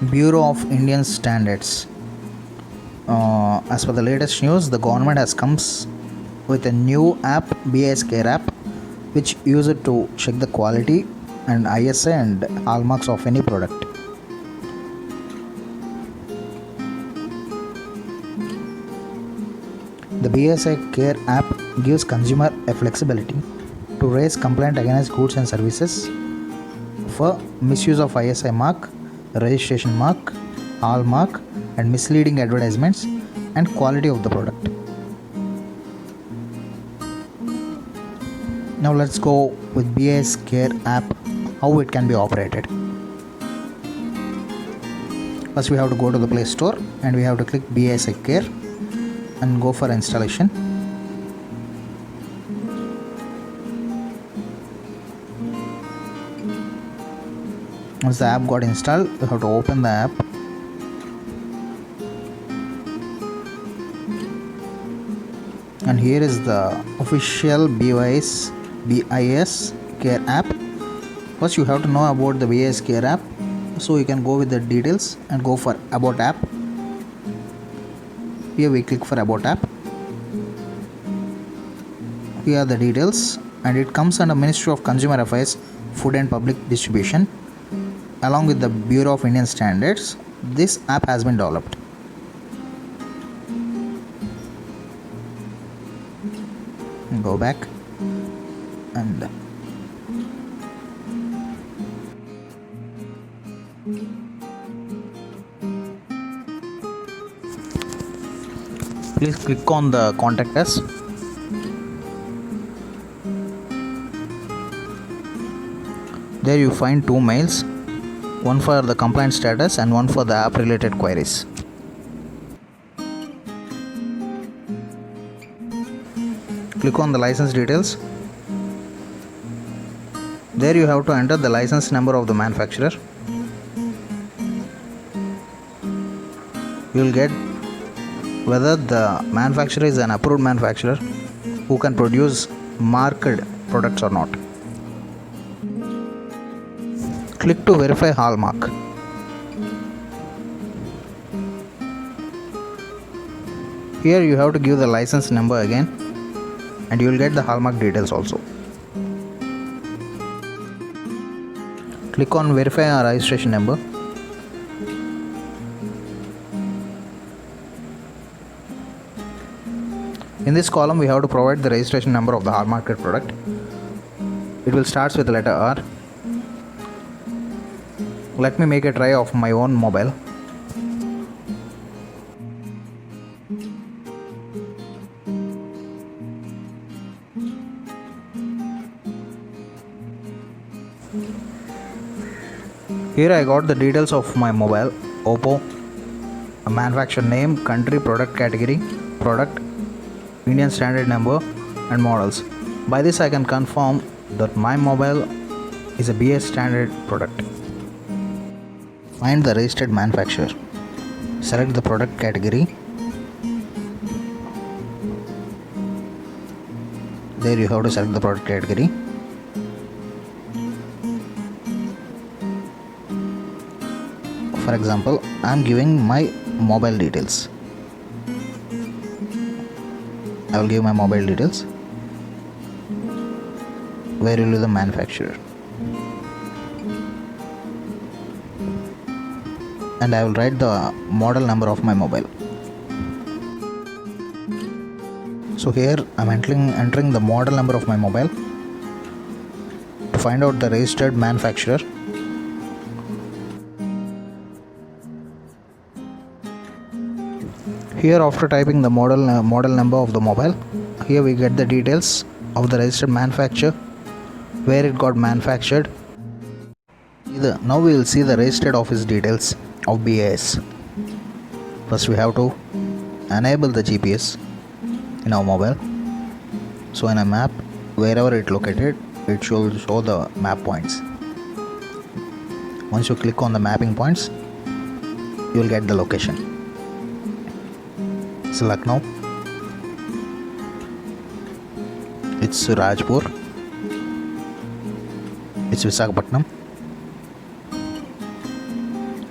Bureau of Indian Standards. As per the latest news, the government has comes with a new app, BIS Care app, which use it to check the quality and ISA and hallmarks of any product. The BSI Care app gives consumer a flexibility to raise complaint against goods and services for misuse of ISI mark, registration mark, hallmark, and misleading advertisements and quality of the product. Now let's go with BIS Care app, how it can be operated. First we have to go to the Play Store and we have to click BIS Care and go for installation. Once the app got installed, you have to open the app. And here is the official BIS Care app. First you have to know about the BIS Care app, so you can go with the details and go for about app. Here we click for about app. Here are the details, and it comes under Ministry of Consumer Affairs, Food and Public Distribution, along with the Bureau of Indian Standards. This app has been developed. Go back and please click on the contact us. There you find two mails, one for the complaint status and one for the app related queries. Click on the license details. There you have to enter the license number of the manufacturer. You will get whether the manufacturer is an approved manufacturer who can produce marked products or not. Click to verify hallmark. Here you have to give the license number again, and you will get the hallmark details also. Click on verify our registration number. In this column we have to provide the registration number of the hallmarked product. It will start with the letter R. Let me make a try of my own mobile. Here I got the details of my mobile: Oppo, a manufacturer name, country, product category, product, Indian standard number and models. By this I can confirm that my mobile is a BIS standard product. Find the registered manufacturer. Select the product category. There you have to select the product category. For example, I am giving my mobile details. I will give my mobile details. Where will be the manufacturer? And I will write the model number of my mobile. So here I am entering the model number of my mobile to find out the registered manufacturer. Here, after typing the model number of the mobile, here we get the details of the registered manufacturer, where it got manufactured. Now we will see the registered office details of BIS. First we have to enable the GPS in our mobile. So in a map, wherever it located, it should show the map points. Once you click on the mapping points, you will get the location. It's Lucknow, it's Rajpur, it's Visakhapatnam,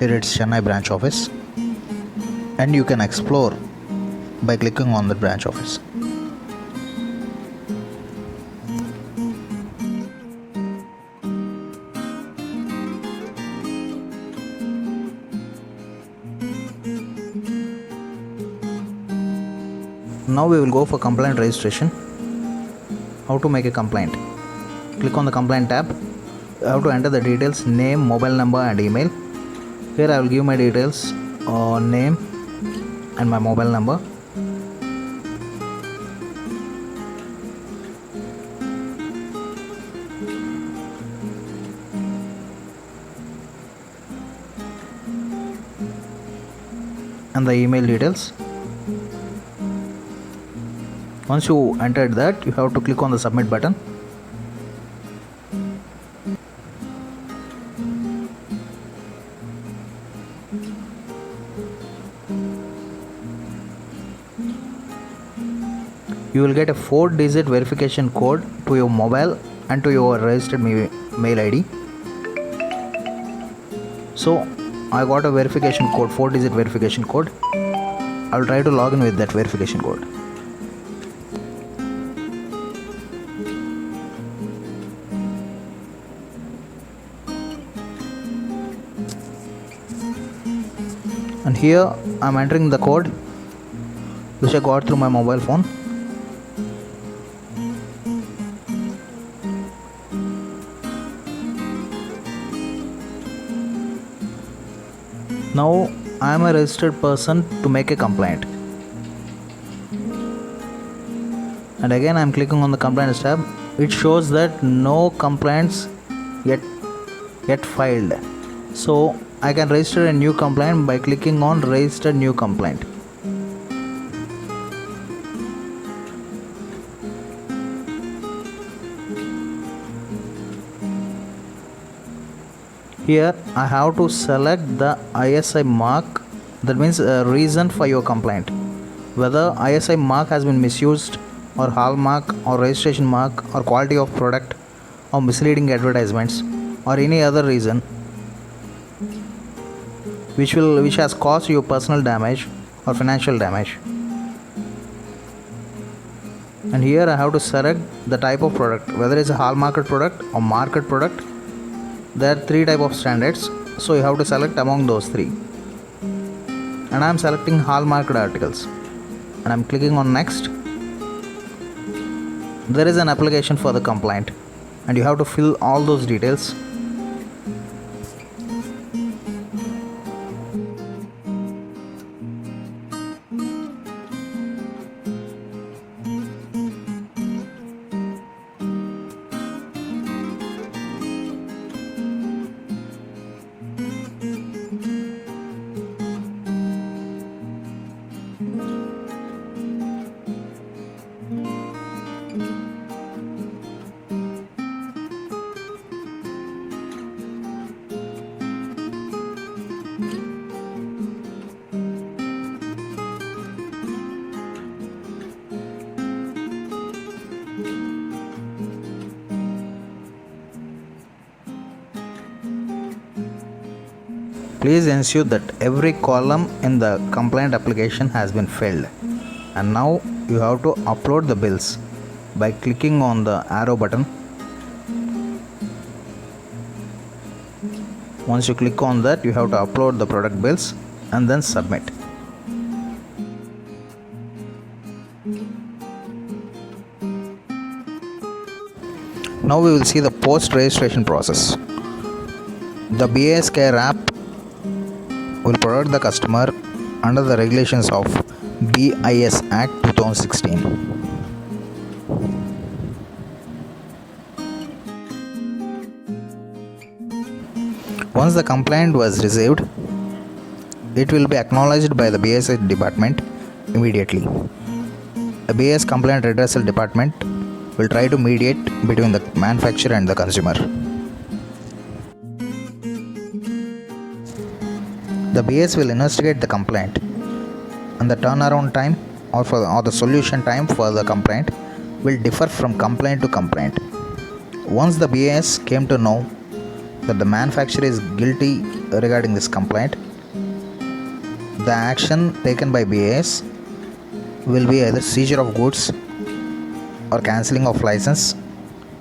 Here it's Chennai branch office, and you can explore by clicking on the branch office. Now we will go for complaint registration. How to make a complaint? Click on the complaint tab. You have to enter the details: name, mobile number and email. Here I will give my details, name and my mobile number. And the email details. Once you entered that, you have to click on the submit button. You will get a 4-digit verification code to your mobile and to your registered mail ID. So I got a verification code, 4-digit verification code. I will try to log in with that verification code. And here I am entering the code which I got through my mobile phone. Now I am a registered person to make a complaint. And again I am clicking on the complaints tab. It shows that no complaints yet filed. So I can register a new complaint by clicking on register new complaint. Here I have to select the ISI mark, that means a reason for your complaint, whether ISI mark has been misused or hallmark or registration mark or quality of product or misleading advertisements or any other reason which has caused you personal damage or financial damage. And here I have to select the type of product, whether it's a hallmarked product or market product. There are 3 types of standards, so you have to select among those 3. And I am selecting hallmarked articles and I am clicking on next. There is an application for the complaint and you have to fill all those details. Please ensure that every column in the complaint application has been filled. And now you have to upload the bills by clicking on the arrow button. Once you click on that, you have to upload the product bills and then submit. Now we will see the post registration process. The BIS Care app will protect the customer under the regulations of BIS Act 2016. Once the complaint was received, it will be acknowledged by the BIS department immediately. The BIS complaint redressal department will try to mediate between the manufacturer and the consumer. The BIS will investigate the complaint, and the turnaround time or the solution time for the complaint will differ from complaint to complaint. Once the BIS came to know that the manufacturer is guilty regarding this complaint. The action taken by BIS will be either seizure of goods or cancelling of license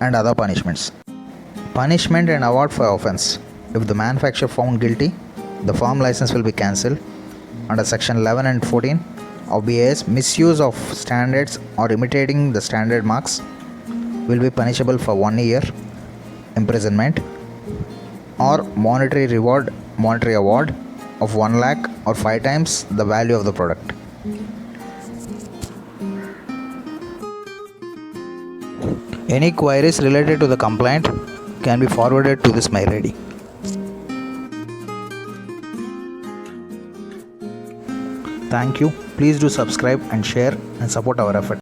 and other punishments. Punishment and award for offence. If the manufacturer found guilty, the farm license will be cancelled under section 11 and 14 of BIS. Misuse of standards or imitating the standard marks will be punishable for 1 year imprisonment or monetary award of 1 lakh or 5 times the value of the product. Any queries related to the complaint can be forwarded to this mail ID. Thank you. Please do subscribe and share and support our effort.